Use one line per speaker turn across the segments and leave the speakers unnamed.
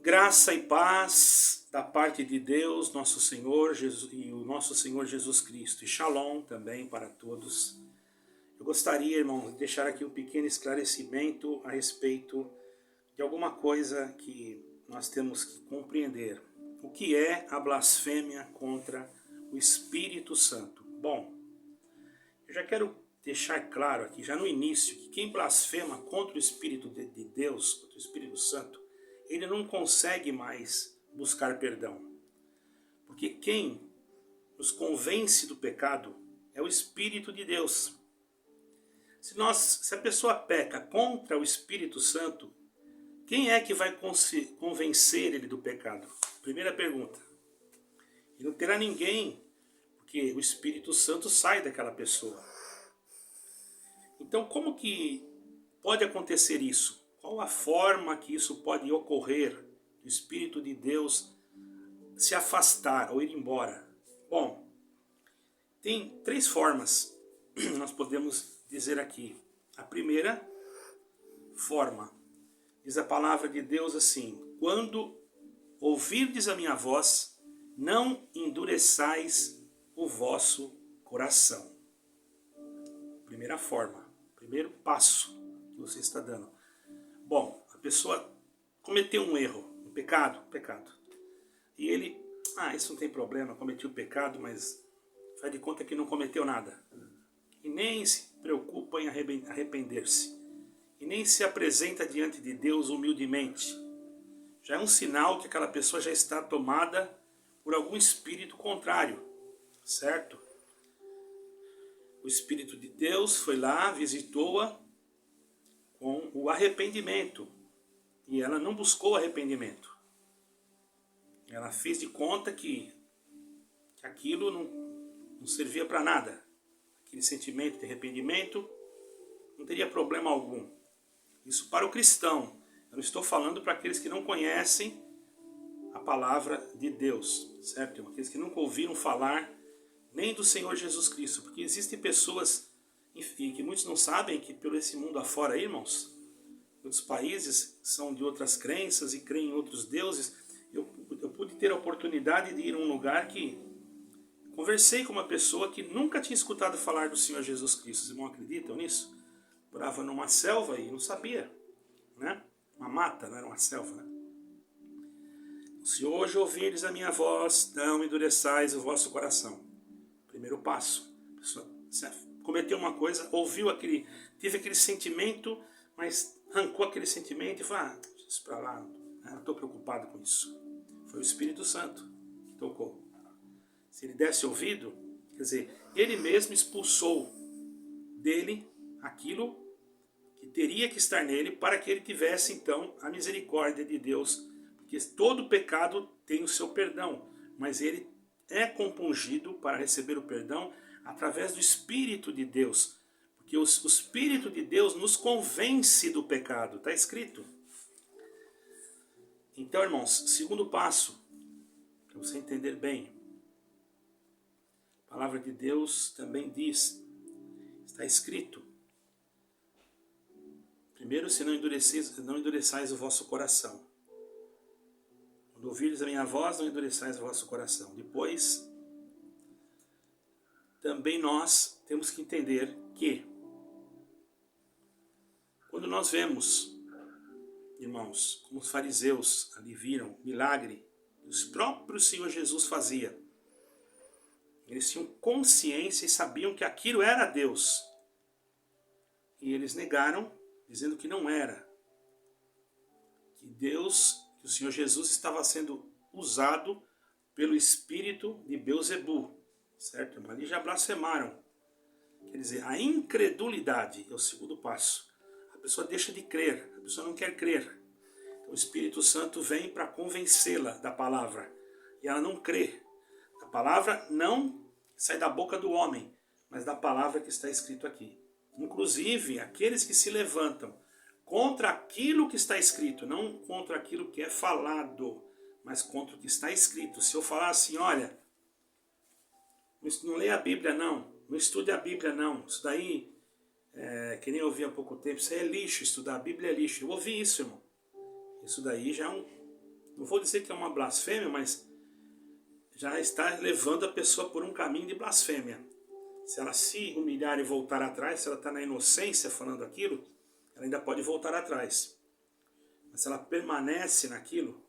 Graça e paz da parte de Deus, nosso Senhor Jesus, e o nosso Senhor Jesus Cristo. E shalom também para todos. Eu gostaria, irmão, de deixar aqui um pequeno esclarecimento a respeito de alguma coisa que nós temos que compreender. O que é a blasfêmia contra o Espírito Santo? Bom, eu já quero deixar claro aqui, já no início, que quem blasfema contra o Espírito de Deus, contra o Espírito Santo, ele não consegue mais buscar perdão. Porque quem nos convence do pecado é o Espírito de Deus. Se a pessoa peca contra o Espírito Santo, quem é que vai convencer ele do pecado? Primeira pergunta. E não terá ninguém, porque o Espírito Santo sai daquela pessoa. Então, como que pode acontecer isso? Qual a forma que isso pode ocorrer? O Espírito de Deus se afastar ou ir embora? Bom, tem três formas nós podemos dizer aqui. A primeira forma, diz a palavra de Deus assim: quando ouvirdes a minha voz, não endureçais o vosso coração. Primeira forma, primeiro passo que você está dando. Bom, a pessoa cometeu um erro, um pecado. E ele, isso não tem problema, cometi o pecado, mas faz de conta que não cometeu nada. E nem se preocupa em arrepender-se. E nem se apresenta diante de Deus humildemente. Já é um sinal que aquela pessoa já está tomada por algum espírito contrário, certo? O Espírito de Deus foi lá, visitou-a com o arrependimento. E ela não buscou arrependimento. Ela fez de conta que aquilo não servia para nada. Aquele sentimento de arrependimento não teria problema algum. Isso para o cristão. Eu não estou falando para aqueles que não conhecem a palavra de Deus, certo? Aqueles que nunca ouviram falar nem do Senhor Jesus Cristo. Porque existem pessoas, enfim, que muitos não sabem que pelo esse mundo afora, irmãos, outros países são de outras crenças e creem em outros deuses. Eu pude ter a oportunidade de ir a um lugar que conversei com uma pessoa que nunca tinha escutado falar do Senhor Jesus Cristo. Vocês não acreditam nisso? Morava numa selva e não sabia, né? Uma mata, não era uma selva, né? Se hoje ouvirdes a minha voz, não endureçais o vosso coração. Primeiro passo. A pessoa cometeu uma coisa, teve aquele sentimento, mas arrancou aquele sentimento e falou, deixa isso pra lá, não estou preocupado com isso. Foi o Espírito Santo que tocou. Se ele desse ouvido, quer dizer, ele mesmo expulsou dele aquilo que teria que estar nele para que ele tivesse então a misericórdia de Deus. Porque todo pecado tem o seu perdão, mas ele é compungido para receber o perdão através do Espírito de Deus. Porque o Espírito de Deus nos convence do pecado, está escrito. Então, irmãos, segundo passo, para você entender bem, a palavra de Deus também diz, está escrito, primeiro, se não endureçais o vosso coração. Quando ouvirdes a minha voz, não endureçais o vosso coração. Depois, também nós temos que entender que, quando nós vemos, irmãos, como os fariseus ali viram milagre que o próprio Senhor Jesus fazia, eles tinham consciência e sabiam que aquilo era Deus. E eles negaram, dizendo que não era. Que o Senhor Jesus estava sendo usado pelo espírito de Beelzebul, certo? Mas ali já blasfemaram. Quer dizer, a incredulidade é o segundo passo. A pessoa deixa de crer, a pessoa não quer crer. Então, o Espírito Santo vem para convencê-la da palavra. E ela não crê. A palavra não sai da boca do homem, mas da palavra que está escrito aqui. Inclusive, aqueles que se levantam contra aquilo que está escrito, não contra aquilo que é falado, mas contra o que está escrito. Se eu falar assim, olha, não leia a Bíblia não estude a Bíblia não, isso daí, que nem eu ouvi há pouco tempo, isso aí é lixo, estudar a Bíblia é lixo. Eu ouvi isso, irmão. Isso daí já é não vou dizer que é uma blasfêmia, mas já está levando a pessoa por um caminho de blasfêmia. Se ela se humilhar e voltar atrás, se ela está na inocência falando aquilo, ela ainda pode voltar atrás. Mas se ela permanece naquilo,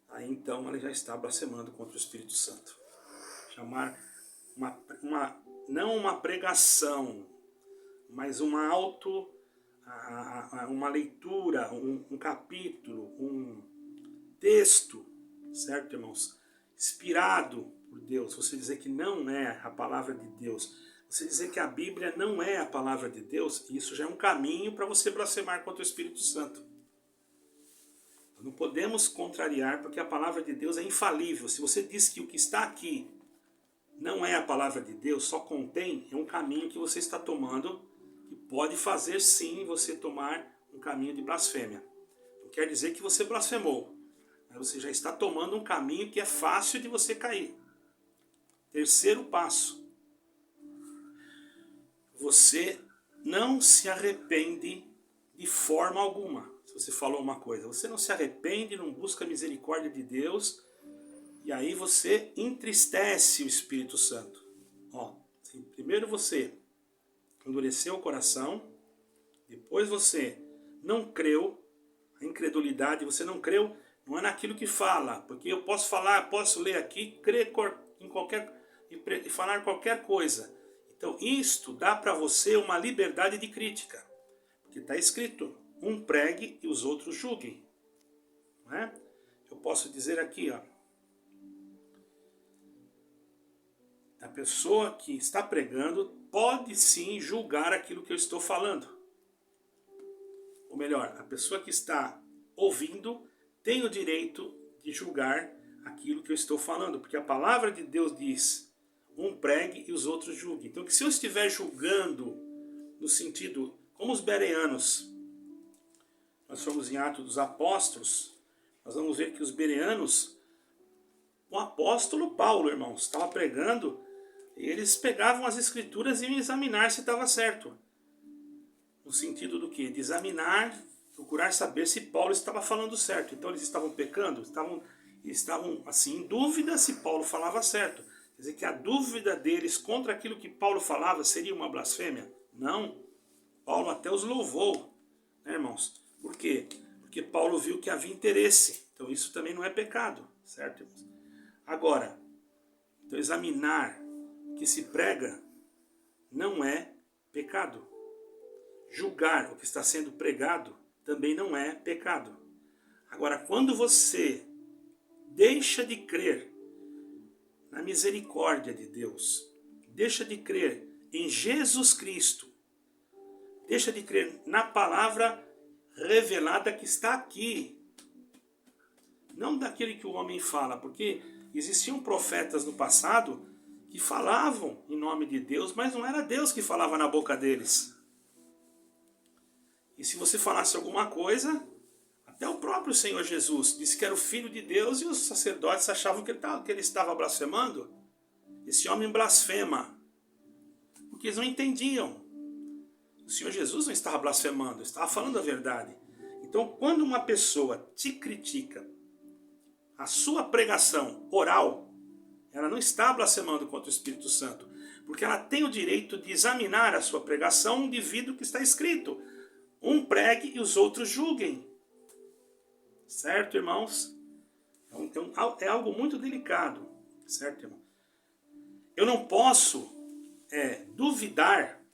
aí então ela já está blasfemando contra o Espírito Santo. Chamar não uma pregação, mas uma leitura, um capítulo, um texto, certo, irmãos? Inspirado por Deus. Você dizer que não é a palavra de Deus, você dizer que a Bíblia não é a palavra de Deus, isso já é um caminho para você blasfemar contra o Espírito Santo. Não podemos contrariar, porque a palavra de Deus é infalível. Se você diz que o que está aqui não é a palavra de Deus, só contém, é um caminho que você está tomando, que pode fazer sim você tomar um caminho de blasfêmia. Não quer dizer que você blasfemou, mas você já está tomando um caminho que é fácil de você cair. Terceiro passo: você não se arrepende de forma alguma. Se você falou uma coisa, você não se arrepende, não busca a misericórdia de Deus, e aí você entristece o Espírito Santo. Primeiro você endureceu o coração, depois você não creu, a incredulidade, você não creu, não é naquilo que fala, porque eu posso falar, posso ler aqui, crer em qualquer e falar qualquer coisa. Então isto dá para você uma liberdade de crítica, porque está escrito: um pregue e os outros julguem. Não é? Eu posso dizer aqui, a pessoa que está pregando pode sim julgar aquilo que eu estou falando. Ou melhor, a pessoa que está ouvindo tem o direito de julgar aquilo que eu estou falando, porque a palavra de Deus diz: um pregue e os outros julguem. Então, que se eu estiver julgando no sentido, como os bereanos, nós somos em Atos dos Apóstolos, nós vamos ver que os bereanos, o apóstolo Paulo, irmãos, estava pregando, e eles pegavam as escrituras e iam examinar se estava certo. No sentido do quê? De examinar, procurar saber se Paulo estava falando certo. Então eles estavam pecando, estavam assim, em dúvida se Paulo falava certo. Quer dizer que a dúvida deles contra aquilo que Paulo falava seria uma blasfêmia? Não. Paulo até os louvou, né, irmãos? Por quê? Porque Paulo viu que havia interesse. Então isso também não é pecado, certo, irmãos? Agora, então examinar o que se prega não é pecado. Julgar o que está sendo pregado também não é pecado. Agora, quando você deixa de crer na misericórdia de Deus, deixa de crer em Jesus Cristo, deixa de crer na palavra revelada que está aqui, não daquele que o homem fala, porque existiam profetas no passado que falavam em nome de Deus, mas não era Deus que falava na boca deles. E se você falasse alguma coisa, até o próprio Senhor Jesus disse que era o Filho de Deus e os sacerdotes achavam que ele estava blasfemando. Esse homem blasfema, porque eles não entendiam. O Senhor Jesus não estava blasfemando, estava falando a verdade. Então, quando uma pessoa te critica, a sua pregação oral, ela não está blasfemando contra o Espírito Santo, porque ela tem o direito de examinar a sua pregação devido ao que está escrito. Um pregue e os outros julguem. Certo, irmãos? Então, é algo muito delicado. Certo, irmão? Eu não posso duvidar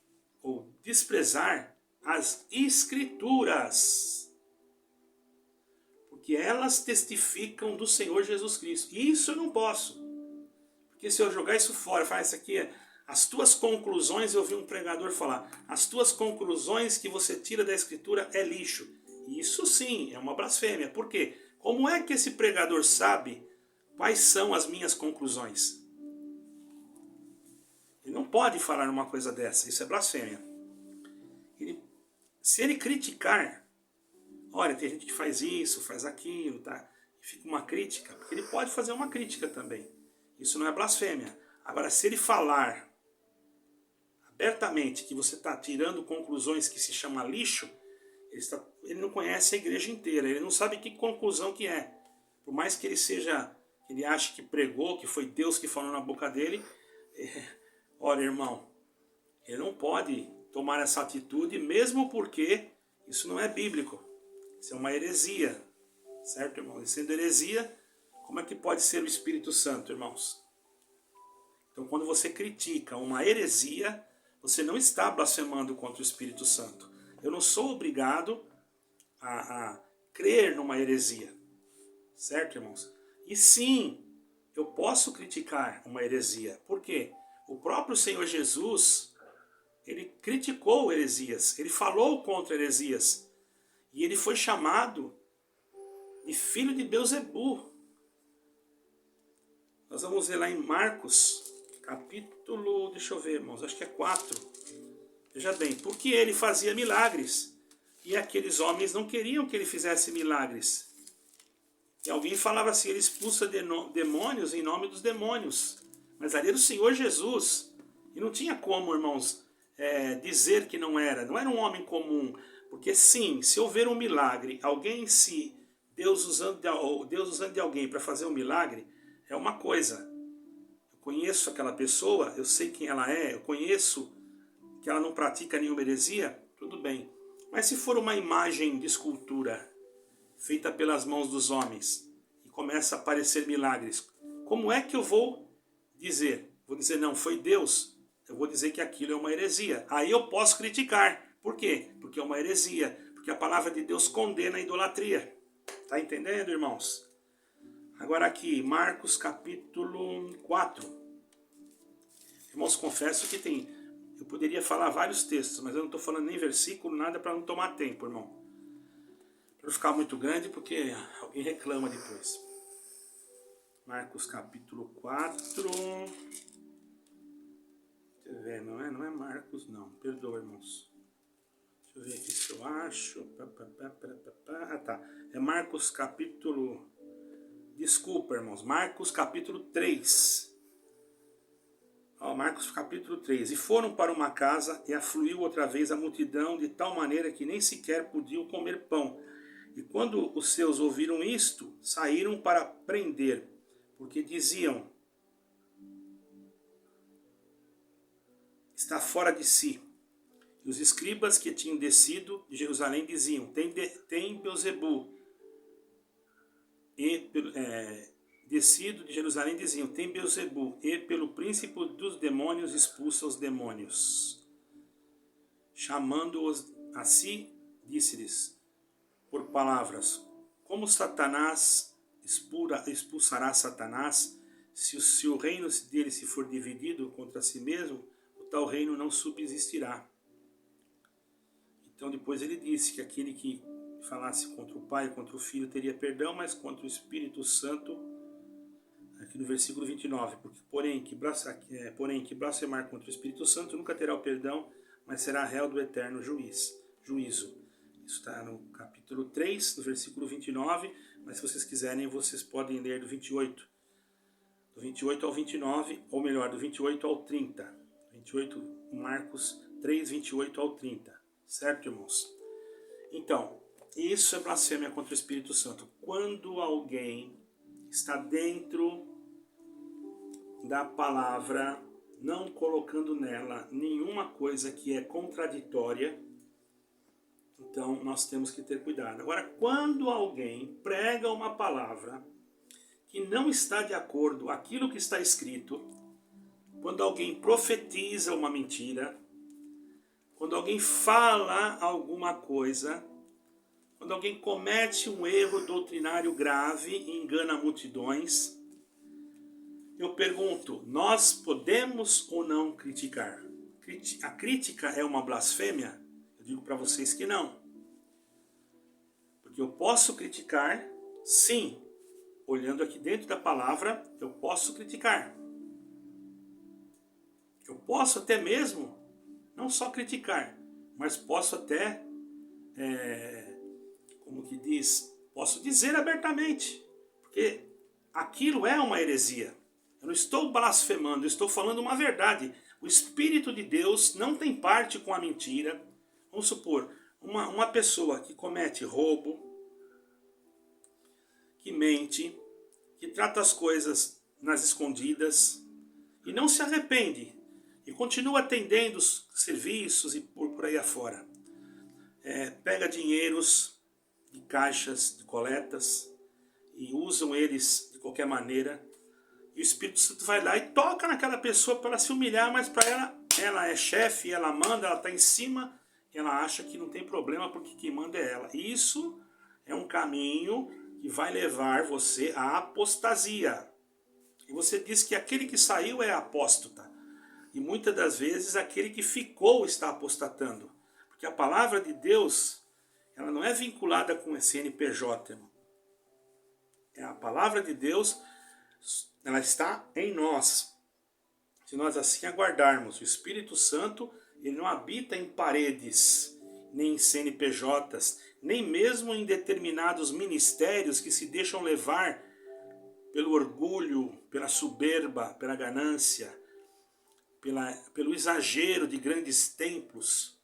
ou desprezar as Escrituras, porque elas testificam do Senhor Jesus Cristo. E isso eu não posso. Porque se eu jogar isso fora, falar isso aqui as tuas conclusões, eu vi um pregador falar, as tuas conclusões que você tira da Escritura é lixo. Isso sim, é uma blasfêmia. Por quê? Como é que esse pregador sabe quais são as minhas conclusões? Ele não pode falar uma coisa dessa, isso é blasfêmia. Se ele criticar, olha, tem gente que faz isso, faz aquilo, tá? Fica uma crítica, porque ele pode fazer uma crítica também. Isso não é blasfêmia. Agora, se ele falar abertamente que você está tirando conclusões que se chama lixo, Ele não conhece a igreja inteira, ele não sabe que conclusão que é. Por mais que ele ache que pregou, que foi Deus que falou na boca dele, olha, irmão, ele não pode tomar essa atitude, mesmo porque isso não é bíblico. Isso é uma heresia, certo, irmão? E sendo heresia, como é que pode ser o Espírito Santo, irmãos? Então, quando você critica uma heresia, você não está blasfemando contra o Espírito Santo. Eu não sou obrigado a crer numa heresia, certo, irmãos? E sim, eu posso criticar uma heresia. Por quê? O próprio Senhor Jesus, ele criticou heresias, ele falou contra heresias. E ele foi chamado de filho de Beelzebu. Nós vamos ver lá em Marcos, capítulo, deixa eu ver, irmãos, acho que é 4. Veja bem, porque ele fazia milagres e aqueles homens não queriam que ele fizesse milagres. E alguém falava assim, ele expulsa demônios em nome dos demônios. Mas ali era o Senhor Jesus. E não tinha como, irmãos, dizer que não era um homem comum. Porque sim, se houver um milagre, Deus usando de alguém para fazer um milagre, é uma coisa. Eu conheço aquela pessoa, eu sei quem ela é, eu conheço que ela não pratica nenhuma heresia, tudo bem. Mas se for uma imagem de escultura feita pelas mãos dos homens e começa a aparecer milagres, como é que eu vou dizer? Vou dizer, não, foi Deus. Eu vou dizer que aquilo é uma heresia. Aí eu posso criticar. Por quê? Porque é uma heresia. Porque a palavra de Deus condena a idolatria. Está entendendo, irmãos? Agora aqui, Marcos capítulo 4. Irmãos, confesso que eu poderia falar vários textos, mas eu não estou falando nem versículo, nada, para não tomar tempo, irmão. Para não ficar muito grande, porque alguém reclama depois. Marcos capítulo 4. Deixa eu ver, não é Marcos, não. Perdoa, irmãos. Deixa eu ver aqui se eu acho. Ah, tá. É Marcos capítulo... Desculpa, irmãos. Marcos capítulo 3. Marcos capítulo 3. E foram para uma casa e afluiu outra vez a multidão de tal maneira que nem sequer podiam comer pão. E quando os seus ouviram isto, saíram para prender, porque diziam, está fora de si. E os escribas que tinham descido de Jerusalém diziam, tem Beelzebu. Descido de Jerusalém diziam, tem Beelzebu, e pelo príncipe dos demônios expulsa os demônios. Chamando-os a si, disse-lhes, por palavras, como Satanás expulsará Satanás, se o reino dele se for dividido contra si mesmo, o tal reino não subsistirá. Então depois ele disse que aquele que falasse contra o Pai e contra o Filho teria perdão, mas contra o Espírito Santo, aqui no versículo 29, porém que blasfemar contra o Espírito Santo nunca terá o perdão, mas será réu do eterno juízo. Isso está no capítulo 3, no versículo 29, mas se vocês quiserem, vocês podem ler do 28. Do 28 ao 29, ou melhor, do 28 ao 30. 28, Marcos 3, 28 ao 30. Certo, irmãos? Então, isso é blasfêmia contra o Espírito Santo. Quando alguém está dentro da palavra, não colocando nela nenhuma coisa que é contraditória, então nós temos que ter cuidado. Agora, quando alguém prega uma palavra que não está de acordo com aquilo que está escrito, quando alguém profetiza uma mentira, quando alguém fala alguma coisa, quando alguém comete um erro doutrinário grave e engana multidões, eu pergunto, nós podemos ou não criticar? A crítica é uma blasfêmia? Eu digo para vocês que não. Porque eu posso criticar, sim. Olhando aqui dentro da palavra, eu posso criticar. Eu posso até mesmo, não só criticar, mas posso até, como que diz, posso dizer abertamente. Porque aquilo é uma heresia. Eu não estou blasfemando, eu estou falando uma verdade. O Espírito de Deus não tem parte com a mentira. Vamos supor, Uma pessoa que comete roubo, que mente, que trata as coisas nas escondidas e não se arrepende e continua atendendo os serviços e por aí afora. Pega dinheiros de caixas, de coletas e usam eles de qualquer maneira. E o Espírito Santo vai lá e toca naquela pessoa para ela se humilhar, mas para ela é chefe, ela manda, ela está em cima, e ela acha que não tem problema porque quem manda é ela. Isso é um caminho que vai levar você à apostasia. E você diz que aquele que saiu é apóstata. E muitas das vezes aquele que ficou está apostatando. Porque a palavra de Deus, ela não é vinculada com o CNPJ, irmão. A palavra de Deus, ela está em nós. Se nós assim aguardarmos, o Espírito Santo, ele não habita em paredes, nem em CNPJs, nem mesmo em determinados ministérios que se deixam levar pelo orgulho, pela soberba, pela ganância, pelo exagero de grandes templos,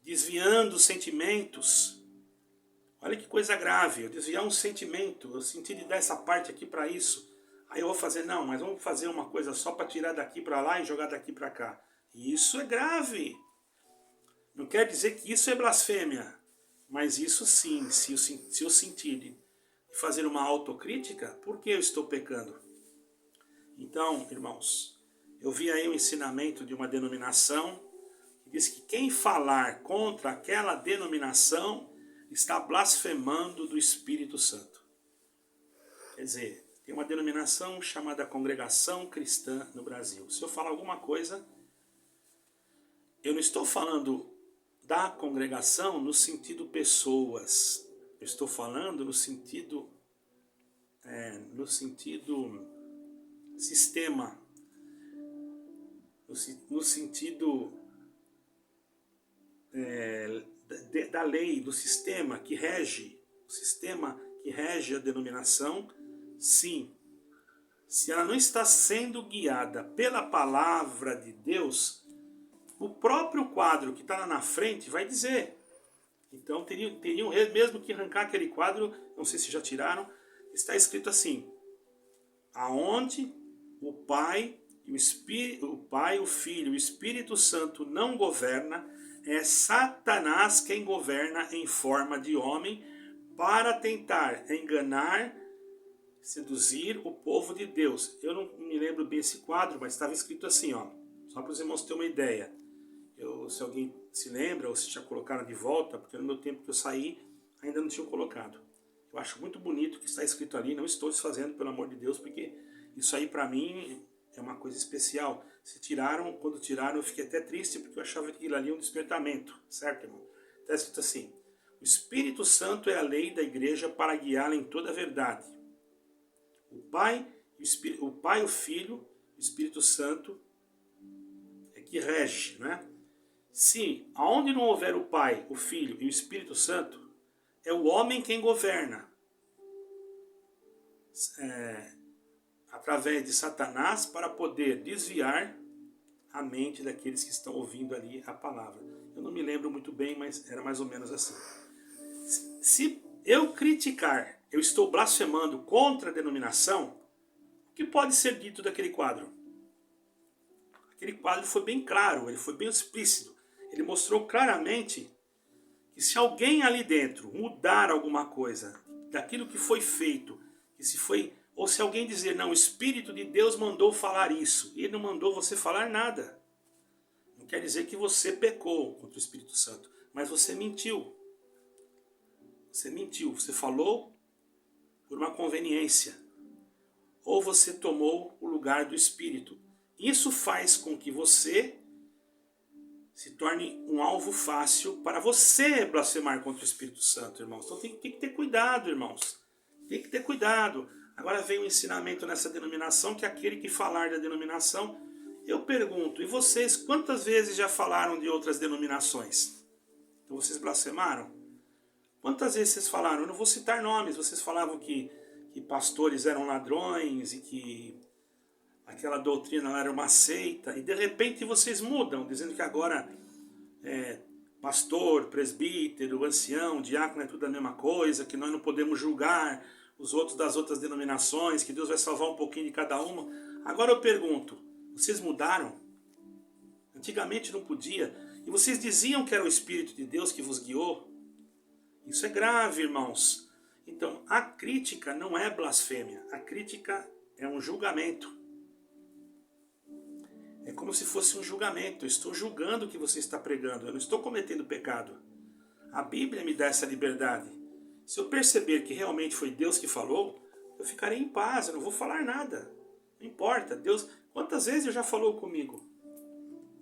desviando os sentimentos. Olha que coisa grave, eu desviar um sentimento, eu senti de dar essa parte aqui para isso. Aí eu vou fazer, não, mas vamos fazer uma coisa só para tirar daqui para lá e jogar daqui para cá. Isso é grave. Não quer dizer que isso é blasfêmia, mas isso sim, se eu sentir de fazer uma autocrítica, por que eu estou pecando? Então, irmãos, eu vi aí um ensinamento de uma denominação que diz que quem falar contra aquela denominação está blasfemando do Espírito Santo. Quer dizer, tem uma denominação chamada Congregação Cristã no Brasil. Se eu falar alguma coisa, eu não estou falando da congregação no sentido pessoas. Eu estou falando no sentido sistema, no sentido da lei, do sistema que rege, o sistema que rege a denominação. Sim, se ela não está sendo guiada pela palavra de Deus, o próprio quadro que está lá na frente vai dizer. Então teriam mesmo que arrancar aquele quadro, não sei se já tiraram, está escrito assim: aonde o Pai, o Filho e o Espírito Santo não governa, é Satanás quem governa em forma de homem para tentar enganar, seduzir o povo de Deus. Eu não me lembro bem esse quadro, mas estava escrito assim, ó, só para os irmãos terem uma ideia. Se alguém se lembra ou se já colocaram de volta, porque no meu tempo que eu saí ainda não tinham colocado. Eu acho muito bonito o que está escrito ali, não estou desfazendo, pelo amor de Deus, porque isso aí para mim é uma coisa especial. Se tiraram, quando tiraram eu fiquei até triste, porque eu achava que aquilo ali é um despertamento, certo, irmão? Está escrito assim: o Espírito Santo é a lei da igreja para guiá-la em toda a verdade. O Pai, o Filho, o Espírito Santo é que rege, né? Se aonde não houver o Pai, o Filho e o Espírito Santo, é o homem quem governa. Através de Satanás para poder desviar a mente daqueles que estão ouvindo ali a palavra. Eu não me lembro muito bem, mas era mais ou menos assim. Se eu criticar, eu estou blasfemando contra a denominação, o que pode ser dito daquele quadro? Aquele quadro foi bem claro, ele foi bem explícito. Ele mostrou claramente que se alguém ali dentro mudar alguma coisa daquilo que foi feito, ou se alguém dizer, não, o Espírito de Deus mandou falar isso, e ele não mandou você falar nada. Não quer dizer que você pecou contra o Espírito Santo, mas você mentiu. Você mentiu, você falou por uma conveniência. Ou você tomou o lugar do Espírito. Isso faz com que você se torne um alvo fácil para você blasfemar contra o Espírito Santo, irmãos. Então tem que ter cuidado, irmãos. Tem que ter cuidado. Agora vem um ensinamento nessa denominação, que aquele que falar da denominação, eu pergunto, e vocês quantas vezes já falaram de outras denominações? Então vocês blasfemaram? Quantas vezes vocês falaram? Eu não vou citar nomes, vocês falavam que pastores eram ladrões e que aquela doutrina lá era uma seita, e de repente vocês mudam, dizendo que agora pastor, presbítero, ancião, diácono é tudo a mesma coisa, que nós não podemos julgar os outros das outras denominações, que Deus vai salvar um pouquinho de cada uma. Agora eu pergunto, vocês mudaram? Antigamente não podia, e vocês diziam que era o Espírito de Deus que vos guiou? Isso é grave, irmãos. Então, a crítica não é blasfêmia, a crítica é um julgamento. É como se fosse um julgamento. Eu estou julgando o que você está pregando. Eu não estou cometendo pecado. A Bíblia me dá essa liberdade. Se eu perceber que realmente foi Deus que falou, eu ficarei em paz. Eu não vou falar nada. Não importa. Deus, quantas vezes Ele já falou comigo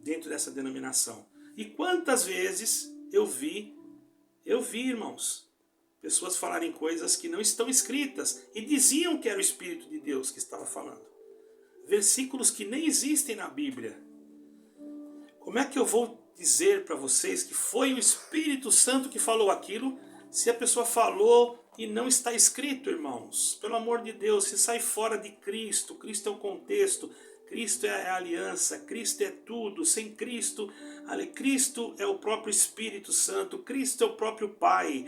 dentro dessa denominação? E quantas vezes eu vi, irmãos, pessoas falarem coisas que não estão escritas e diziam que era o Espírito de Deus que estava falando. Versículos que nem existem na Bíblia. Como é que eu vou dizer para vocês que foi o Espírito Santo que falou aquilo, se a pessoa falou e não está escrito, irmãos? Pelo amor de Deus, se sai fora de Cristo, Cristo é o contexto, Cristo é a aliança, Cristo é tudo, sem Cristo, Cristo é o próprio Espírito Santo, Cristo é o próprio Pai.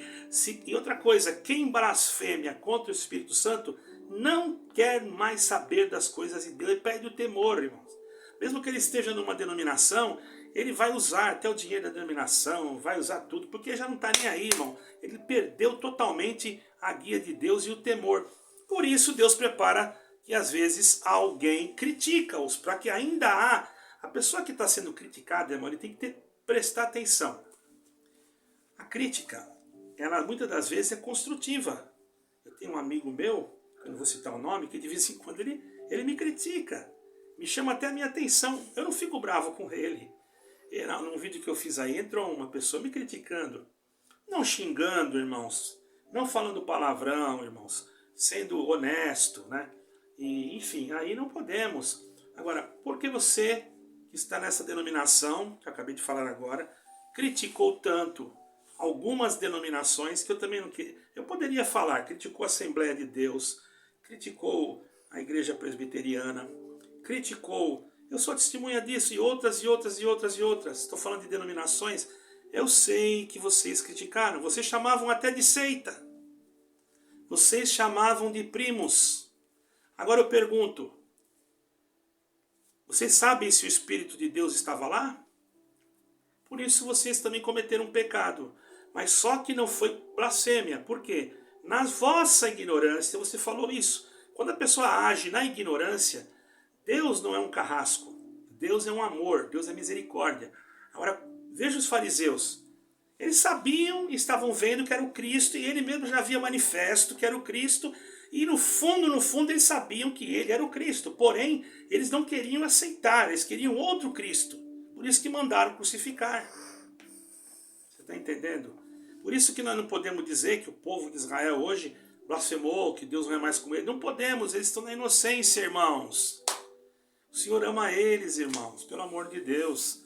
E outra coisa, quem blasfêmia contra o Espírito Santo não quer mais saber das coisas de Deus, ele perde o temor, irmãos. Mesmo que ele esteja numa denominação, ele vai usar até o dinheiro da denominação, vai usar tudo, porque já não está nem aí, irmão. Ele perdeu totalmente a guia de Deus e o temor. Por isso Deus prepara que às vezes alguém critica-os, para que ainda a pessoa que está sendo criticada, irmão, ele tem que prestar atenção. A crítica, ela muitas das vezes é construtiva. Eu tenho um amigo meu, eu não vou citar o nome, que de vez em quando ele me critica, me chama até a minha atenção. Eu não fico bravo com ele. Num vídeo que eu fiz aí, entrou uma pessoa me criticando, não xingando, irmãos, não falando palavrão, irmãos, sendo honesto, né? E, enfim, aí não podemos. Agora, por que você que está nessa denominação, que eu acabei de falar agora, criticou tanto algumas denominações que eu também não queria? Eu poderia falar, criticou a Assembleia de Deus, criticou a Igreja Presbiteriana, criticou, eu sou testemunha disso, e outras, e outras, e outras, e outras. Estou falando de denominações. Eu sei que vocês criticaram, vocês chamavam até de seita, vocês chamavam de primos. Agora eu pergunto, vocês sabem se o Espírito de Deus estava lá? Por isso vocês também cometeram um pecado, mas só que não foi blasfêmia. Por quê? Na vossa ignorância, você falou isso. Quando a pessoa age na ignorância, Deus não é um carrasco, Deus é um amor, Deus é misericórdia. Agora, veja os fariseus, eles sabiam e estavam vendo que era o Cristo, e ele mesmo já havia manifesto que era o Cristo, e no fundo eles sabiam que ele era o Cristo, porém, eles não queriam aceitar, eles queriam outro Cristo, por isso que mandaram crucificar. Você está entendendo? Por isso que nós não podemos dizer que o povo de Israel hoje blasfemou, que Deus não é mais com ele. Não podemos, eles estão na inocência, irmãos. O Senhor ama eles, irmãos, pelo amor de Deus.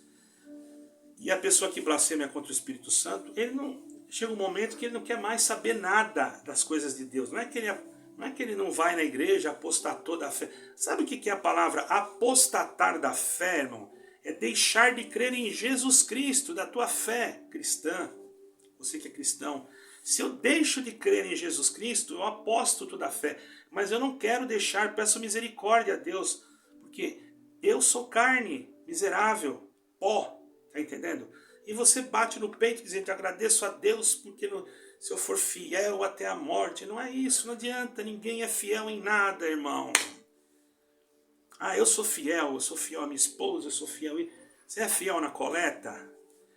E a pessoa que blasfema contra o Espírito Santo, ele não chega um momento que ele não quer mais saber nada das coisas de Deus. Não é que ele não vai na igreja, apostatou da fé. Sabe o que é a palavra apostatar da fé, irmão? É deixar de crer em Jesus Cristo, da tua fé cristã. Você que é cristão. Se eu deixo de crer em Jesus Cristo, eu aposto da fé. Mas eu não quero deixar, peço misericórdia a Deus. Porque eu sou carne, miserável, pó, tá entendendo? E você bate no peito dizendo, agradeço a Deus porque se eu for fiel até a morte. Não é isso, não adianta, ninguém é fiel em nada, irmão. Ah, eu sou fiel à minha esposa, eu sou fiel. Você é fiel na coleta?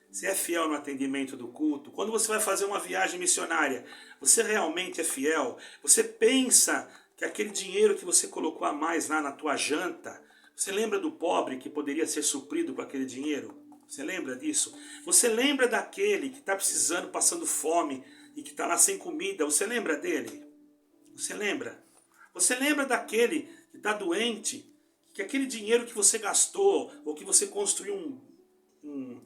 Você é fiel no atendimento do culto? Quando você vai fazer uma viagem missionária, você realmente é fiel? Você pensa que aquele dinheiro que você colocou a mais lá na tua janta, você lembra do pobre que poderia ser suprido com aquele dinheiro? Você lembra disso? Você lembra daquele que está precisando, passando fome e que está lá sem comida? Você lembra dele? Você lembra? Você lembra daquele que está doente? Que aquele dinheiro que você gastou ou que você construiu um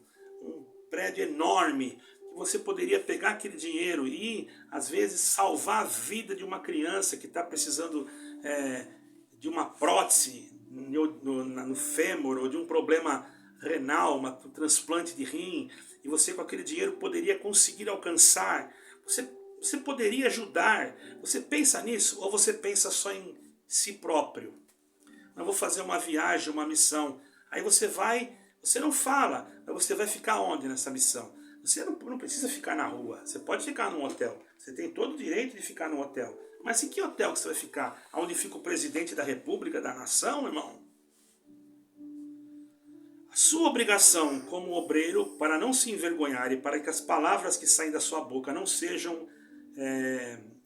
prédio enorme, que você poderia pegar aquele dinheiro e, às vezes, salvar a vida de uma criança que está precisando de uma prótese no fêmur ou de um problema renal, um transplante de rim, e você com aquele dinheiro poderia conseguir alcançar, você poderia ajudar. Você pensa nisso ou você pensa só em si próprio? Eu vou fazer uma viagem, uma missão. Aí você vai, você não fala, mas você vai ficar onde nessa missão? Você não precisa ficar na rua, você pode ficar num hotel. Você tem todo o direito de ficar num hotel. Mas em que hotel que você vai ficar? Onde fica o presidente da república, da nação, irmão? A sua obrigação como obreiro, para não se envergonhar e para que as palavras que saem da sua boca não sejam,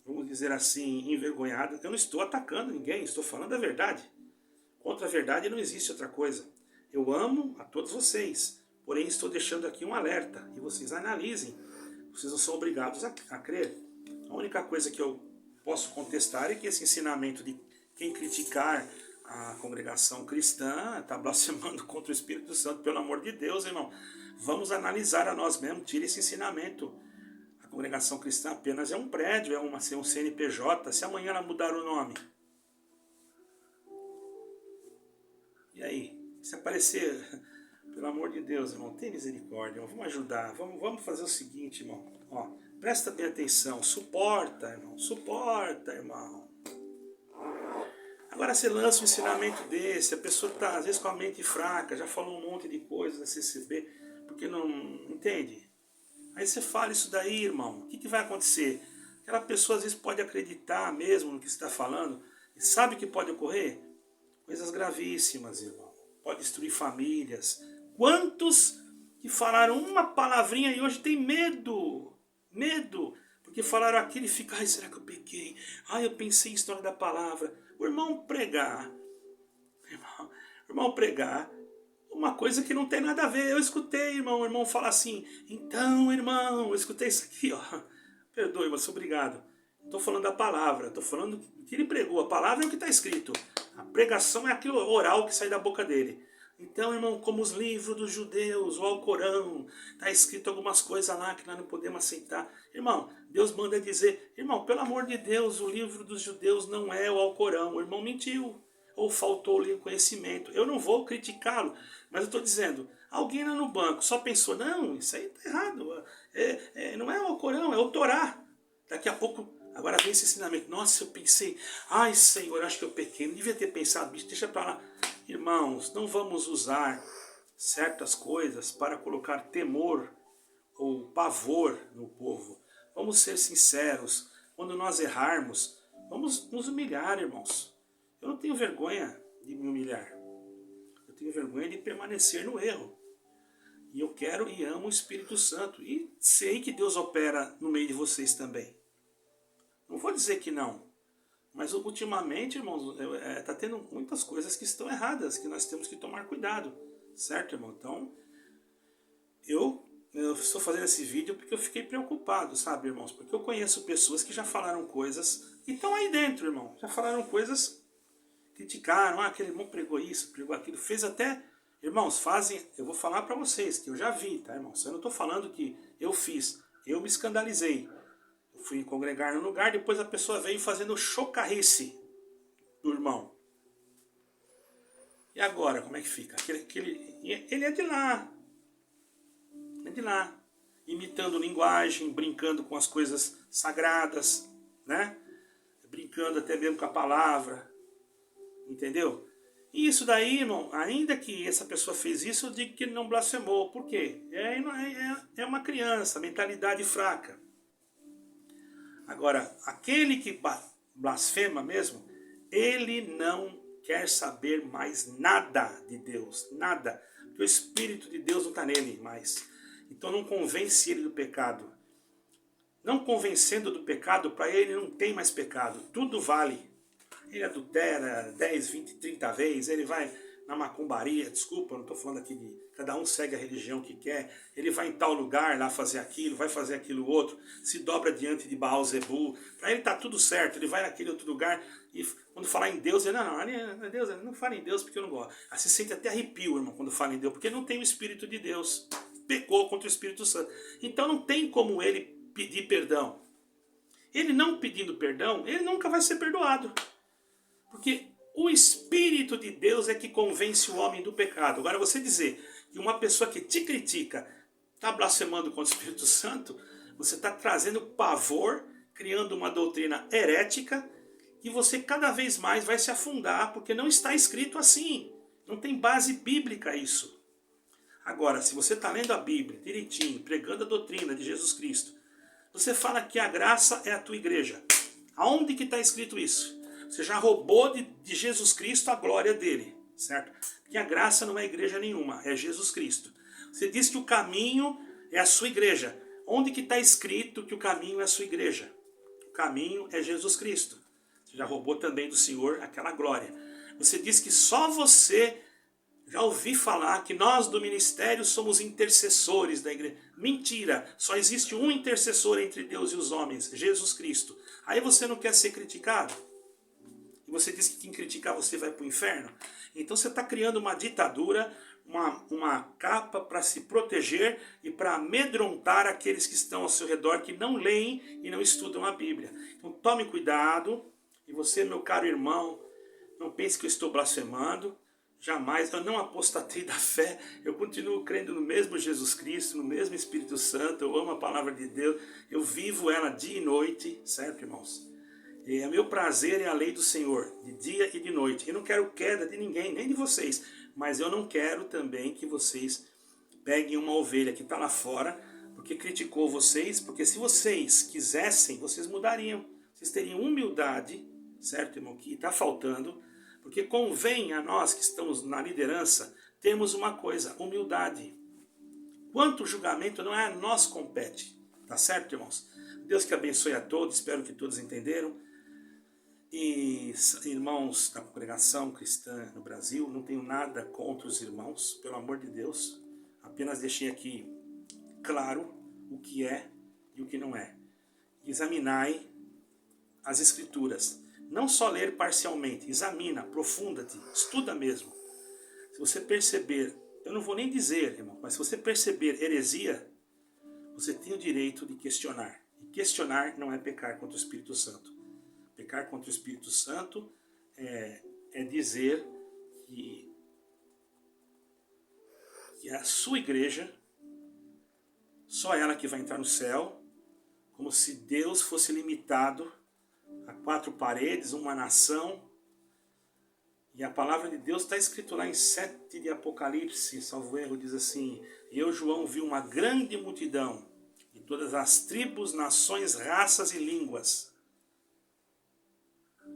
vamos dizer assim, envergonhadas. Eu não estou atacando ninguém, estou falando a verdade. Contra a verdade não existe outra coisa. Eu amo a todos vocês, porém estou deixando aqui um alerta, e vocês analisem. Vocês não são obrigados a crer. A única coisa que eu posso contestar é que esse ensinamento de quem criticar a congregação cristã está blasfemando contra o Espírito Santo. Pelo amor de Deus, irmão, vamos analisar a nós mesmos, tire esse ensinamento. A congregação cristã apenas é um prédio, é um CNPJ. Se amanhã ela mudar o nome, e aí? Se aparecer, pelo amor de Deus, irmão, tem misericórdia, irmão, vamos ajudar, vamos fazer o seguinte, irmão, ó, presta bem atenção, suporta, irmão. Agora você lança um ensinamento desse, a pessoa está às vezes com a mente fraca, já falou um monte de coisas da CCB, porque não entende? Aí você fala isso daí, irmão, o que vai acontecer? Aquela pessoa às vezes pode acreditar mesmo no que você está falando, e sabe o que pode ocorrer? Coisas gravíssimas, irmão. Pode destruir famílias. Quantos que falaram uma palavrinha e hoje tem medo? Medo. Porque falaram aquilo e fica, ai, será que eu pequei? Ai, eu pensei em história da palavra. O irmão pregar, uma coisa que não tem nada a ver. Eu escutei, irmão, o irmão fala assim, então, irmão, eu escutei isso aqui, ó. Perdoe, mas obrigado. Estou falando da palavra, estou falando que ele pregou. A palavra é o que está escrito. A pregação é aquilo oral que sai da boca dele. Então, irmão, como os livros dos judeus, o Alcorão, está escrito algumas coisas lá que nós não podemos aceitar. Irmão, Deus manda dizer, irmão, pelo amor de Deus, o livro dos judeus não é o Alcorão. O irmão mentiu, ou faltou-lhe conhecimento. Eu não vou criticá-lo, mas eu estou dizendo, alguém lá no banco só pensou, não, isso aí está errado. Não é o Alcorão, é o Torá. Daqui a pouco... Agora vem esse ensinamento. Nossa, eu pensei, ai Senhor, acho que eu pequei, não devia ter pensado, bicho, deixa pra lá. Irmãos, não vamos usar certas coisas para colocar temor ou pavor no povo. Vamos ser sinceros. Quando nós errarmos, vamos nos humilhar, irmãos. Eu não tenho vergonha de me humilhar. Eu tenho vergonha de permanecer no erro. E eu quero e amo o Espírito Santo. E sei que Deus opera no meio de vocês também. Não vou dizer que não, mas ultimamente, irmãos, está tendo muitas coisas que estão erradas, que nós temos que tomar cuidado, certo, irmão? Então, eu estou fazendo esse vídeo porque eu fiquei preocupado, sabe, irmãos? Porque eu conheço pessoas que já falaram coisas, e estão aí dentro, irmão, já falaram coisas, criticaram, aquele irmão pregou isso, pregou aquilo, fez até... Irmãos, eu vou falar para vocês, que eu já vi, tá, irmãos? Eu não estou falando que eu fiz, eu me escandalizei. Fui congregar no lugar, depois a pessoa veio fazendo chocarrice do irmão. E agora, como é que fica? Ele é de lá. É de lá. Imitando linguagem, brincando com as coisas sagradas, né? Brincando até mesmo com a palavra. Entendeu? E isso daí, irmão, ainda que essa pessoa fez isso, eu digo que ele não blasfemou. Por quê? É uma criança, mentalidade fraca. Agora, aquele que blasfema mesmo, ele não quer saber mais nada de Deus, nada. Porque o Espírito de Deus não está nele mais. Então não convence ele do pecado. Não convencendo do pecado, para ele não tem mais pecado, tudo vale. Ele adultera 10, 20, 30 vezes, ele vai na macumbaria, desculpa, eu não estou falando aqui de... Cada um segue a religião que quer, ele vai em tal lugar lá fazer aquilo, vai fazer aquilo outro, se dobra diante de Baal Zebu, para ele está tudo certo, ele vai naquele outro lugar e quando falar em Deus, ele não, Deus, não fala em Deus porque eu não gosto. Aí você sente até arrepio, irmão, quando fala em Deus, porque não tem o Espírito de Deus, pecou contra o Espírito Santo. Então não tem como ele pedir perdão. Ele não pedindo perdão, ele nunca vai ser perdoado. Porque o Espírito de Deus é que convence o homem do pecado. Agora você dizer que uma pessoa que te critica está blasfemando contra o Espírito Santo, você está trazendo pavor, criando uma doutrina herética, que você cada vez mais vai se afundar, porque não está escrito assim. Não tem base bíblica isso. Agora, se você está lendo a Bíblia direitinho, pregando a doutrina de Jesus Cristo, você fala que a graça é a tua igreja. Aonde que está escrito isso? Você já roubou de Jesus Cristo a glória dele, certo? Porque a graça não é igreja nenhuma, é Jesus Cristo. Você diz que o caminho é a sua igreja. Onde que está escrito que o caminho é a sua igreja? O caminho é Jesus Cristo. Você já roubou também do Senhor aquela glória. Você diz que só você... Já ouvi falar que nós do ministério somos intercessores da igreja. Mentira, só existe um intercessor entre Deus e os homens, Jesus Cristo. Aí você não quer ser criticado? E você diz que quem criticar você vai para o inferno? Então você está criando uma ditadura, uma capa para se proteger e para amedrontar aqueles que estão ao seu redor, que não leem e não estudam a Bíblia. Então tome cuidado, e você, meu caro irmão, não pense que eu estou blasfemando. Jamais, eu não apostatei da fé, eu continuo crendo no mesmo Jesus Cristo, no mesmo Espírito Santo, eu amo a palavra de Deus, eu vivo ela dia e noite, certo, irmãos? E o meu prazer é a lei do Senhor, de dia e de noite. Eu não quero queda de ninguém, nem de vocês, mas eu não quero também que vocês peguem uma ovelha que está lá fora, porque criticou vocês, porque se vocês quisessem, vocês mudariam, vocês teriam humildade, certo, irmão, que está faltando. Porque convém a nós que estamos na liderança termos uma coisa, humildade. Quanto julgamento não é a nós compete. Tá certo, irmãos? Deus que abençoe a todos, espero que todos entenderam. E irmãos da congregação cristã no Brasil, não tenho nada contra os irmãos, pelo amor de Deus. Apenas deixei aqui claro o que é e o que não é. Examinai as Escrituras. Não só ler parcialmente, examina, aprofunda-te, estuda mesmo. Se você perceber, eu não vou nem dizer, irmão, mas se você perceber heresia, você tem o direito de questionar. E questionar não é pecar contra o Espírito Santo. Pecar contra o Espírito Santo é dizer que a sua igreja, só ela que vai entrar no céu, como se Deus fosse limitado a 4 paredes, uma nação. E a palavra de Deus está escrito lá em 7 de Apocalipse, salvo erro, diz assim: eu, João, vi uma grande multidão de todas as tribos, nações, raças e línguas.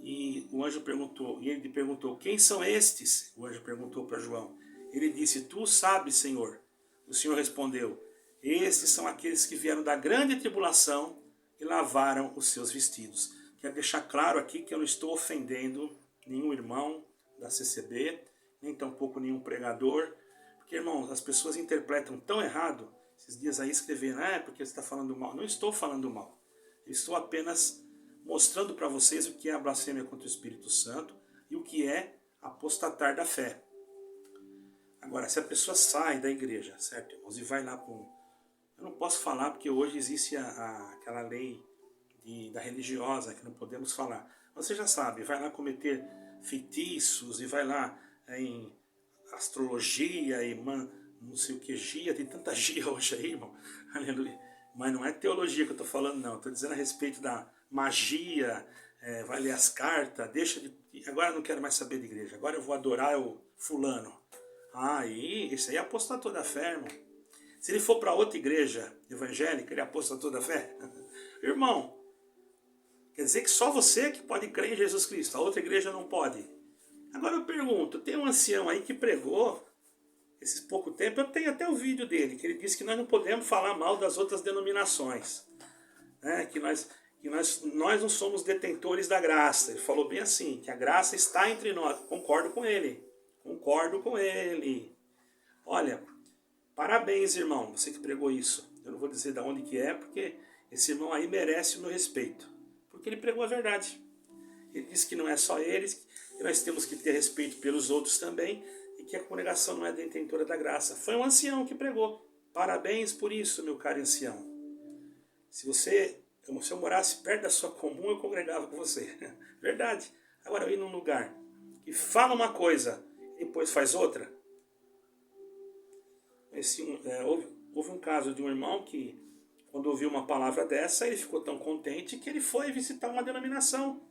E o anjo perguntou, e ele perguntou, quem são estes? O anjo perguntou para João. Ele disse, tu sabes, Senhor. O Senhor respondeu, estes são aqueles que vieram da grande tribulação e lavaram os seus vestidos. Quero deixar claro aqui que eu não estou ofendendo nenhum irmão da CCB, nem tampouco nenhum pregador, porque, irmãos, as pessoas interpretam tão errado. Esses dias aí escreveram, porque você está falando mal. Não estou falando mal. Eu estou apenas mostrando para vocês o que é a blasfêmia contra o Espírito Santo e o que é apostatar da fé. Agora, se a pessoa sai da igreja, certo, irmãos, e vai lá para um... Eu não posso falar porque hoje existe aquela lei da religiosa, que não podemos falar. Você já sabe, vai lá cometer feitiços e vai lá em astrologia e não sei o que, gia, tem tanta gia hoje aí, irmão. Aleluia. Mas não é teologia que eu estou falando, não. Estou dizendo a respeito da magia, vai ler as cartas, deixa de... Agora eu não quero mais saber de igreja, agora eu vou adorar o fulano. Esse aí é apostatou da fé, irmão. Se ele for para outra igreja evangélica, ele apostatou da fé. Irmão, quer dizer que só você que pode crer em Jesus Cristo, a outra igreja não pode. Agora eu pergunto, tem um ancião aí que pregou esses pouco tempo, eu tenho até o vídeo dele, que ele disse que nós não podemos falar mal das outras denominações, né? que nós não somos detentores da graça. Ele falou bem assim, que a graça está entre nós. Concordo com ele. Olha, parabéns, irmão, você que pregou isso. Eu não vou dizer de onde que é, porque esse irmão aí merece o meu respeito. Porque ele pregou a verdade. Ele disse que não é só eles, que nós temos que ter respeito pelos outros também, e que a congregação não é detentora da graça. Foi um ancião que pregou. Parabéns por isso, meu caro ancião. Se eu morasse perto da sua comum, eu congregava com você. Verdade. Agora, eu ir num lugar que fala uma coisa e depois faz outra. Houve um caso de um irmão que, quando ouviu uma palavra dessa, ele ficou tão contente que ele foi visitar uma denominação.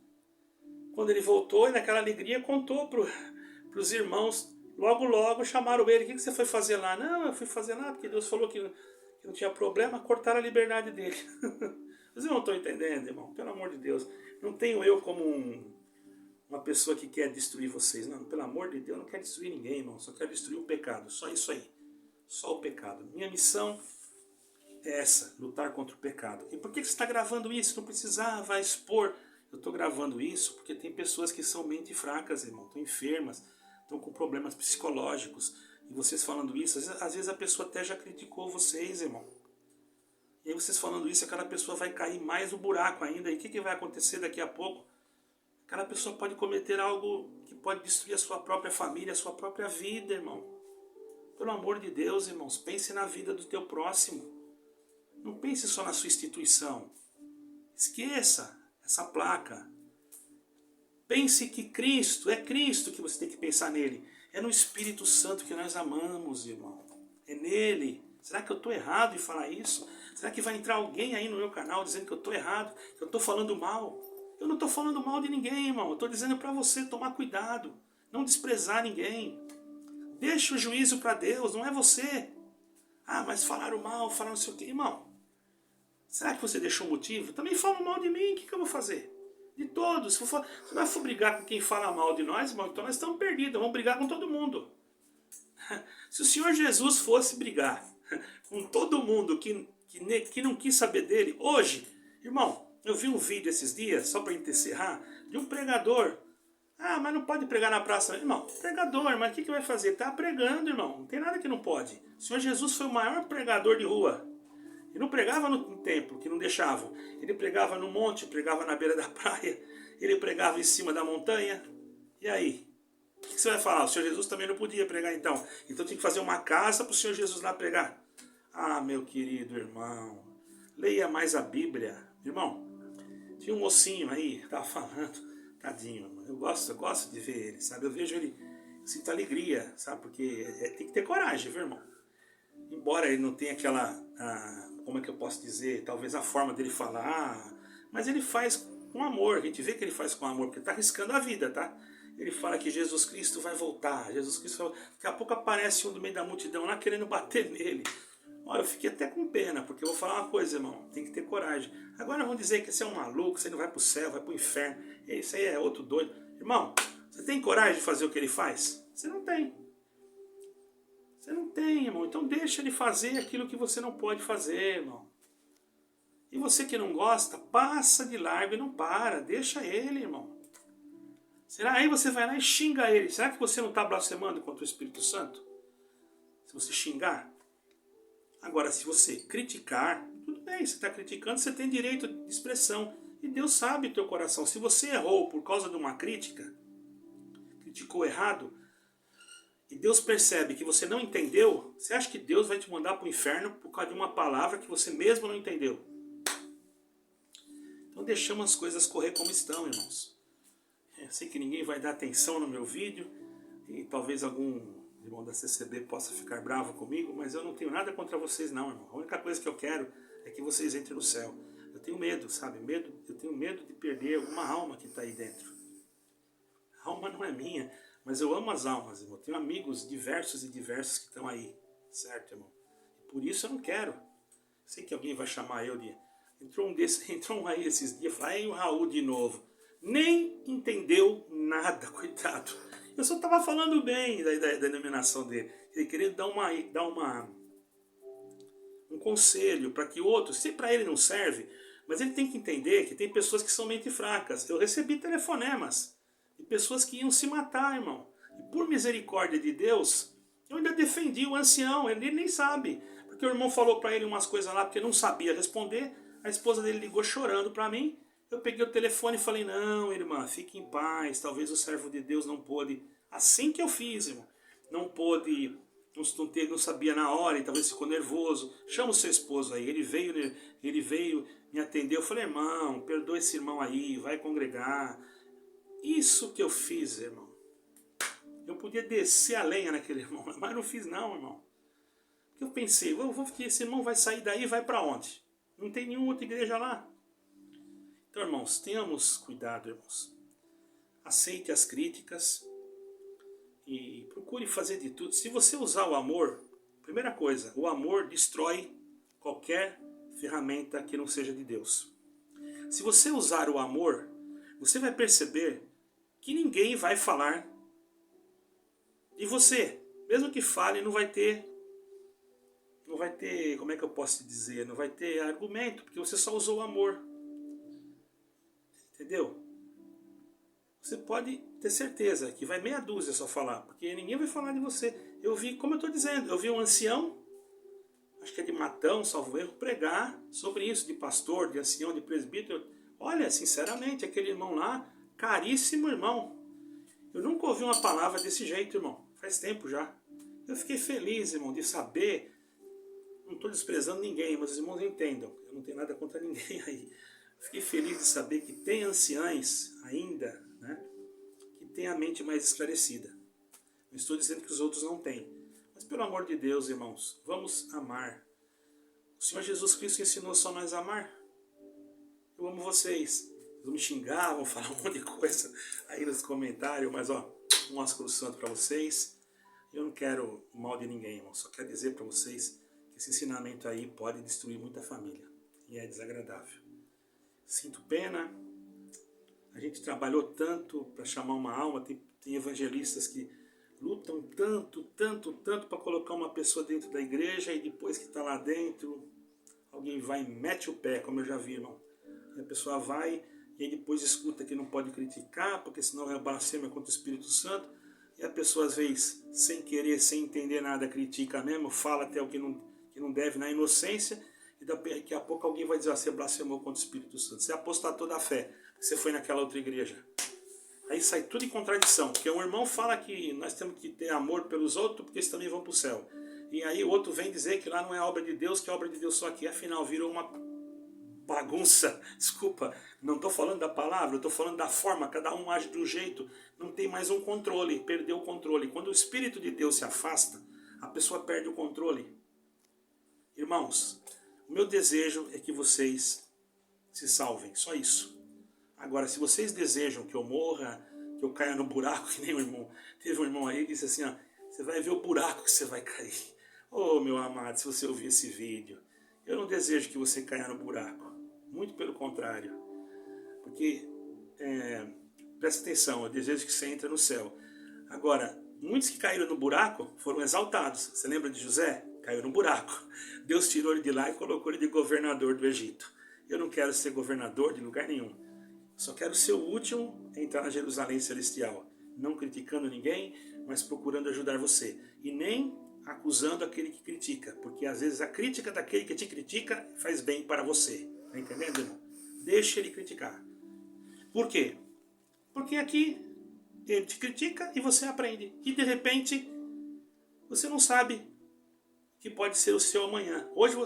Quando ele voltou, e naquela alegria contou para os irmãos, logo chamaram ele: o que você foi fazer lá? Não, eu fui fazer lá porque Deus falou que não tinha problema, cortaram a liberdade dele. Vocês não estão entendendo, irmão? Pelo amor de Deus. Não tenho eu como uma pessoa que quer destruir vocês. Não, pelo amor de Deus, eu não quero destruir ninguém, irmão. Só quero destruir o pecado. Só isso aí. Só o pecado. Minha missão é essa, lutar contra o pecado. E por que você está gravando isso? Não precisava expor. Eu estou gravando isso porque tem pessoas que são mente fracas, irmão. Estão enfermas, estão com problemas psicológicos. E vocês falando isso, às vezes a pessoa até já criticou vocês, irmão. E aí vocês falando isso, aquela pessoa vai cair mais no buraco ainda. E o que vai acontecer daqui a pouco? Aquela pessoa pode cometer algo que pode destruir a sua própria família, a sua própria vida, irmão. Pelo amor de Deus, irmãos, pense na vida do teu próximo. Não pense só na sua instituição. Esqueça essa placa. Pense que Cristo, é Cristo que você tem que pensar nele. É no Espírito Santo que nós amamos, irmão. É nele. Será que eu estou errado em falar isso? Será que vai entrar alguém aí no meu canal dizendo que eu estou errado, que eu estou falando mal? Eu não estou falando mal de ninguém, irmão. Eu estou dizendo para você tomar cuidado. Não desprezar ninguém. Deixa o juízo para Deus, não é você. Ah, mas falaram mal, falaram não sei o quê. Irmão, será que você deixou motivo? Também falam mal de mim, o que eu vou fazer? De todos. Se nós for brigar com quem fala mal de nós, irmão, então nós estamos perdidos. Vamos brigar com todo mundo. Se o Senhor Jesus fosse brigar com todo mundo que não quis saber dele, hoje, irmão, eu vi um vídeo esses dias, só para encerrar, de um pregador. Ah, mas não pode pregar na praça. Irmão, pregador, mas o que vai fazer? Está pregando, irmão. Não tem nada que não pode. O Senhor Jesus foi o maior pregador de rua. Ele não pregava no templo, que não deixavam. Ele pregava no monte, pregava na beira da praia. Ele pregava em cima da montanha. E aí? O que você vai falar? O Senhor Jesus também não podia pregar então. Então tinha que fazer uma casa para o Senhor Jesus lá pregar. Ah, meu querido irmão, leia mais a Bíblia. Irmão, tinha um mocinho aí, estava falando, tadinho, eu gosto de ver ele, sabe? Eu vejo ele, sinto alegria, sabe? Porque tem que ter coragem, viu, irmão? Embora ele não tenha aquela, como é que eu posso dizer, talvez a forma dele falar, mas ele faz com amor, a gente vê que ele faz com amor, porque está arriscando a vida, tá? Ele fala que Jesus Cristo vai voltar, Jesus Cristo vai... Daqui a pouco aparece um do meio da multidão lá querendo bater nele. Olha, eu fiquei até com pena, porque eu vou falar uma coisa, irmão, tem que ter coragem. Agora vão dizer que você é um maluco, você não vai para o céu, vai para o inferno, isso aí é outro doido. Irmão, você tem coragem de fazer o que ele faz? Você não tem. Você não tem, irmão. Então deixa ele fazer aquilo que você não pode fazer, irmão. E você que não gosta, passa de largo e não para. Deixa ele, irmão. Será aí você vai lá e xinga ele? Será que você não está blasfemando contra o Espírito Santo? Se você xingar? Agora, se você criticar, tudo bem, você está criticando, você tem direito de expressão. E Deus sabe o teu coração. Se você errou por causa de uma crítica, criticou errado, e Deus percebe que você não entendeu, você acha que Deus vai te mandar para o inferno por causa de uma palavra que você mesmo não entendeu? Então deixamos as coisas correr como estão, irmãos. Eu sei que ninguém vai dar atenção no meu vídeo, e talvez algum irmão da CCB possa ficar bravo comigo, mas eu não tenho nada contra vocês não, irmão. A única coisa que eu quero é que vocês entrem no céu. Eu tenho medo, sabe? Eu tenho medo de perder alguma alma que está aí dentro. A alma não é minha, mas eu amo as almas, irmão. Eu tenho amigos diversos que estão aí, certo, irmão? E por isso eu não quero. Sei que alguém vai chamar eu de... Entrou um aí esses dias, falou, aí o Raul de novo. Nem entendeu nada, coitado. Eu só estava falando bem da denominação dele. Ele queria dar um conselho para que outros, se para ele não serve, mas ele tem que entender que tem pessoas que são mente fracas. Eu recebi telefonemas de pessoas que iam se matar, irmão. E por misericórdia de Deus, eu ainda defendi o ancião, ele nem sabe. Porque o irmão falou para ele umas coisas lá, porque não sabia responder. A esposa dele ligou chorando para mim. Eu peguei o telefone e falei, não, irmã, fique em paz, talvez o servo de Deus não pôde. Assim que eu fiz, irmão. Não pôde, não sabia na hora, e talvez ficou nervoso. Chama o seu esposo aí, ele veio me atender. Eu falei, irmão, perdoa esse irmão aí, vai congregar. Isso que eu fiz, irmão. Eu podia descer a lenha naquele irmão, mas não fiz não, irmão. Eu pensei, esse irmão vai sair daí e vai para onde? Não tem nenhuma outra igreja lá. Então, irmãos, tenhamos cuidado, irmãos. Aceite as críticas e procure fazer de tudo. Se você usar o amor, primeira coisa, o amor destrói qualquer ferramenta que não seja de Deus. Se você usar o amor, você vai perceber que ninguém vai falar de você. Mesmo que fale, não vai ter, como é que eu posso dizer? Não vai ter argumento, porque você só usou o amor. Entendeu? Você pode ter certeza que vai meia dúzia só falar, porque ninguém vai falar de você. Eu vi, como eu estou dizendo, eu vi um ancião, acho que é de Matão, salvo erro, pregar sobre isso, de pastor, de ancião, de presbítero. Olha, sinceramente, aquele irmão lá, caríssimo irmão. Eu nunca ouvi uma palavra desse jeito, irmão. Faz tempo já. Eu fiquei feliz, irmão, de saber. Não estou desprezando ninguém, mas os irmãos entendam. Eu não tenho nada contra ninguém aí. Fiquei feliz de saber que tem anciães ainda, né, que têm a mente mais esclarecida. Não estou dizendo que os outros não têm. Mas pelo amor de Deus, irmãos, vamos amar. O Senhor Jesus Cristo ensinou só nós a amar. Eu amo vocês. Vão me xingar, vão falar um monte de coisa aí nos comentários, mas ó, um ósculo santo para vocês. Eu não quero o mal de ninguém, irmão. Só quero dizer para vocês que esse ensinamento aí pode destruir muita família. E é desagradável. Sinto pena, a gente trabalhou tanto para chamar uma alma, tem evangelistas que lutam tanto para colocar uma pessoa dentro da igreja e depois que está lá dentro, alguém vai e mete o pé, como eu já vi, irmão. E a pessoa vai e aí depois escuta que não pode criticar, porque senão é blasfêmia contra o Espírito Santo, e a pessoa às vezes, sem querer, sem entender nada, critica mesmo, fala até o que não deve na inocência, e daqui a pouco alguém vai dizer, você blasfemou contra o Espírito Santo, você apostatou da fé, você foi naquela outra igreja. Aí sai tudo em contradição, porque um irmão fala que nós temos que ter amor pelos outros, porque eles também vão para o céu. E aí o outro vem dizer que lá não é obra de Deus, que é obra de Deus só aqui. Afinal, virou uma bagunça. Desculpa, não estou falando da palavra, estou falando da forma, cada um age de um jeito. Não tem mais um controle, perdeu o controle. Quando o Espírito de Deus se afasta, a pessoa perde o controle. Irmãos, o meu desejo é que vocês se salvem, só isso. Agora, se vocês desejam que eu morra, que eu caia no buraco, que nem o irmão, teve um irmão aí que disse assim, ó, você vai ver o buraco que você vai cair. Oh, meu amado, se você ouvir esse vídeo, eu não desejo que você caia no buraco, muito pelo contrário, porque, presta atenção, eu desejo que você entre no céu. Agora, muitos que caíram no buraco foram exaltados. Você lembra de José? Caiu no buraco. Deus tirou ele de lá e colocou ele de governador do Egito. Eu não quero ser governador de lugar nenhum. Só quero ser o último a entrar na Jerusalém Celestial. Não criticando ninguém, mas procurando ajudar você. E nem acusando aquele que critica. Porque às vezes a crítica daquele que te critica faz bem para você. Tá entendendo, irmão? Deixa ele criticar. Por quê? Porque aqui ele te critica e você aprende. E de repente você não sabe que pode ser o seu amanhã. Hoje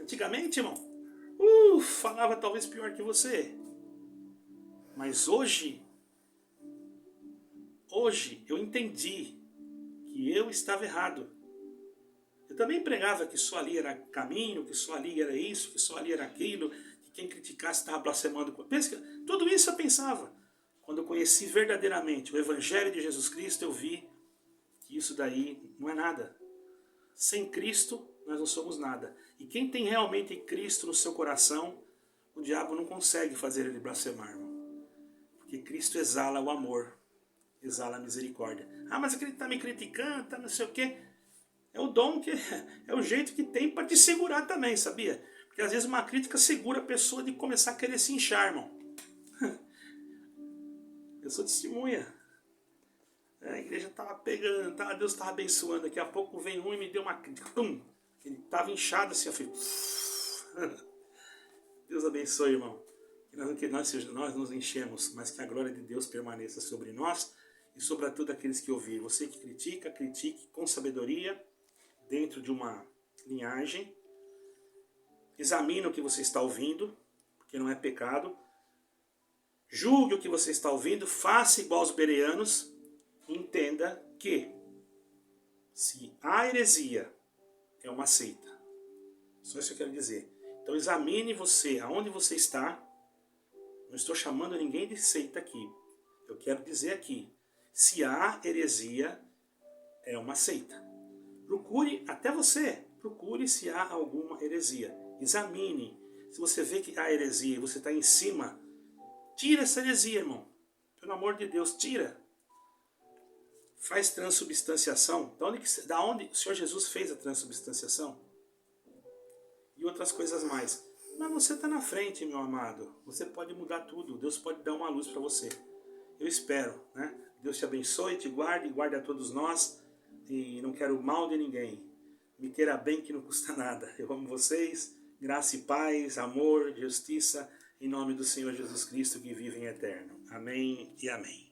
antigamente, irmão, falava talvez pior que você. Mas hoje eu entendi que eu estava errado. Eu também pregava que só ali era caminho, que só ali era isso, que só ali era aquilo, que quem criticasse estava blasfemando. Tudo isso eu pensava. Quando eu conheci verdadeiramente o Evangelho de Jesus Cristo, eu vi que isso daí não é nada. Sem Cristo, nós não somos nada. E quem tem realmente Cristo no seu coração, o diabo não consegue fazer ele blasfemar, irmão. Porque Cristo exala o amor, exala a misericórdia. Ah, mas aquele está me criticando, tá não sei o quê. É o dom, é o jeito que tem para te segurar também, sabia? Porque às vezes uma crítica segura a pessoa de começar a querer se inchar, irmão. Eu sou testemunha. A igreja estava pegando, Deus estava abençoando. Daqui a pouco vem um e me deu uma crítica. Pum! Ele estava inchado assim, eu falei... Deus abençoe, irmão. Que nós nos enchemos, mas que a glória de Deus permaneça sobre nós e sobre todos aqueles que ouvirem. Você que critica, critique com sabedoria, dentro de uma linhagem. Examine o que você está ouvindo, porque não é pecado. Julgue o que você está ouvindo, faça igual aos bereanos. Entenda que se há heresia é uma seita. Só isso que eu quero dizer. Então examine você, aonde você está. Não estou chamando ninguém de seita aqui. Eu quero dizer aqui, se há heresia, é uma seita. Procure, até você, procure se há alguma heresia. Examine. Se você vê que há heresia e você está em cima, tira essa heresia, irmão. Pelo amor de Deus, tira. Faz transubstanciação. Da onde o Senhor Jesus fez a transubstanciação? E outras coisas mais. Mas você está na frente, meu amado. Você pode mudar tudo. Deus pode dar uma luz para você. Eu espero, né? Deus te abençoe, te guarde, guarde a todos nós. E não quero mal de ninguém. Me queira bem que não custa nada. Eu amo vocês. Graça e paz, amor, justiça, em nome do Senhor Jesus Cristo que vive em eterno. Amém e amém.